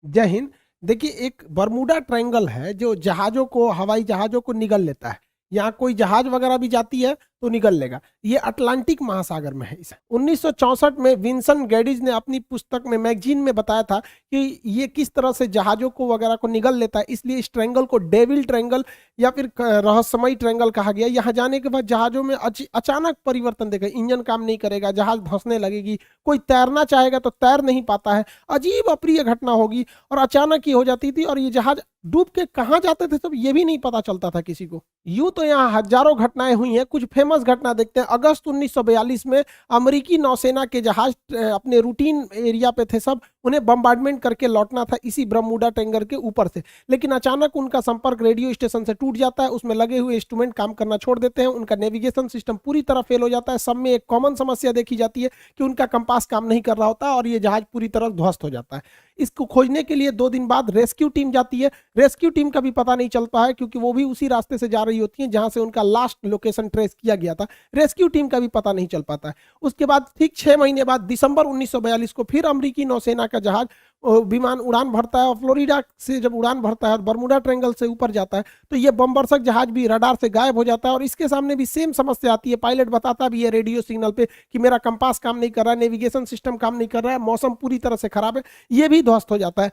जय हिंद। देखिए, एक बरमूडा ट्रायंगल है जो जहाज़ों को, हवाई जहाज़ों को निगल लेता है। यहाँ कोई जहाज़ वगैरह भी जाती है तो निगल लेगा। ये अटलांटिक महासागर में है। इस 1964 में विंसन गैडिज ने अपनी पुस्तक में, मैगजीन में बताया था कि ये किस तरह से जहाज़ों को वगैरह को निगल लेता है। इसलिए इस ट्रायंगल को डेविल ट्रायंगल या फिर रहस्यमयी ट्रायंगल कहा गया। यहाँ जाने के बाद जहाज़ों में अचानक परिवर्तन देखा, इंजन काम नहीं करेगा, जहाज़ धंसने लगेगी, कोई तैरना चाहेगा तो तैर नहीं पाता है, अजीब अप्रिय घटना होगी और अचानक ही हो जाती थी। और ये जहाज डूब के कहाँ जाते थे सब ये भी नहीं पता चलता था किसी को। यूं तो यहाँ हजारों घटनाएं हुई हैं। कुछ फेमस घटना देखते हैं। अगस्त 1942 में अमेरिकी नौसेना के जहाज अपने रूटीन एरिया पे थे सब, उन्हें बम्बार्डमेंट करके लौटना था इसी बरमूडा ट्रायंगल के ऊपर से। लेकिन अचानक उनका संपर्क रेडियो स्टेशन से टूट जाता है, उसमें लगे हुए इंस्ट्रूमेंट काम करना छोड़ देते हैं, उनका नेविगेशन सिस्टम पूरी तरह फेल हो जाता है। सब में एक कॉमन समस्या देखी जाती है कि उनका कंपास काम नहीं कर रहा होता और ये जहाज पूरी तरह ध्वस्त हो जाता है। इसको खोजने के लिए 2 दिन बाद रेस्क्यू टीम जाती है। रेस्क्यू टीम का भी पता नहीं चलता है क्योंकि वो भी उसी रास्ते से जा रही होती है जहां से उनका लास्ट लोकेशन ट्रेस किया गया था। रेस्क्यू टीम का भी पता नहीं चल पाता है। उसके बाद ठीक 6 महीने बाद दिसंबर 1942 को फिर अमेरिकी नौसेना का जहाज विमान उड़ान भरता है और फ्लोरिडा से जब उड़ान भरता है और बरमूडा ट्रायंगल से ऊपर जाता है तो ये बमबरसक जहाज भी रडार से गायब हो जाता है। और इसके सामने भी सेम समस्या आती है। पायलट बताता भी है रेडियो सिग्नल पे कि मेरा कंपास काम नहीं कर रहा है, नेविगेशन सिस्टम काम नहीं कर रहा है, मौसम पूरी तरह से खराब है। ये भी ध्वस्त हो जाता है।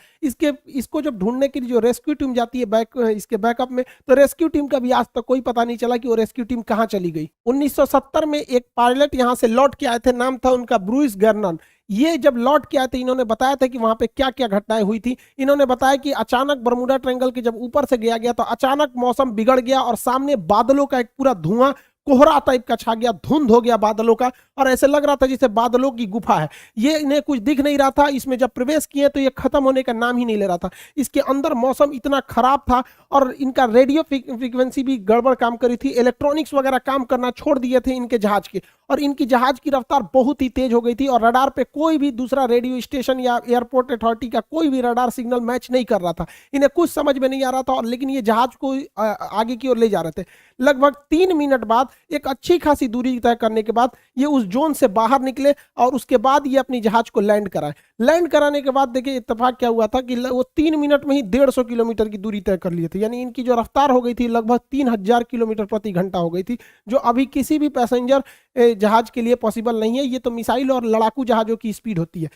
इसको जब ढूंढने के लिए जो रेस्क्यू टीम जाती है इसके बैकअप में, तो रेस्क्यू टीम का भी आज तक कोई पता नहीं चला कि वो रेस्क्यू टीम कहाँ चली गई। 1970 में एक पायलट यहाँ से लौट के आए थे, नाम था उनका ब्रूइस गर्नन। ये जब लौट के आए थे इन्होंने बताया था कि वहां पे क्या क्या घटनाएं हुई थी। इन्होंने बताया कि अचानक बरमूडा ट्रायंगल के जब ऊपर से गया गया तो अचानक मौसम बिगड़ गया और सामने बादलों का एक पूरा धुआं, कोहरा टाइप का छा गया, धुंध हो गया बादलों का और ऐसे लग रहा था जैसे बादलों की गुफा है। ये इन्हें कुछ दिख नहीं रहा था। इसमें जब प्रवेश किए तो ये खत्म होने का नाम ही नहीं ले रहा था। इसके अंदर मौसम इतना खराब था और इनका रेडियो फ्रीक्वेंसी भी गड़बड़ काम करी थी, इलेक्ट्रॉनिक्स वगैरह काम करना छोड़ दिए थे इनके जहाज के। और इनकी जहाज की रफ्तार बहुत ही तेज हो गई थी और रडार पे कोई भी दूसरा रेडियो स्टेशन या एयरपोर्ट अथॉरिटी का कोई भी रडार सिग्नल मैच नहीं कर रहा था। इन्हें कुछ समझ में नहीं आ रहा था और लेकिन ये जहाज को आगे की ओर ले जा रहे थे। लगभग 3 मिनट बाद, एक अच्छी खासी दूरी तय करने के बाद ये उस जोन से बाहर निकले और उसके बाद ये अपनी जहाज को लैंड कराए। लैंड कराने के बाद देखिए इत्तेफाक क्या हुआ था कि वो 3 मिनट में ही 150 किलोमीटर की दूरी तय कर लिए थे। यानी इनकी जो रफ्तार हो गई थी लगभग 3000 किलोमीटर प्रति घंटा हो गई थी, जो अभी किसी भी पैसेंजर जहाज के लिए पॉसिबल नहीं है। ये तो मिसाइल और लड़ाकू जहाजों की स्पीड होती है।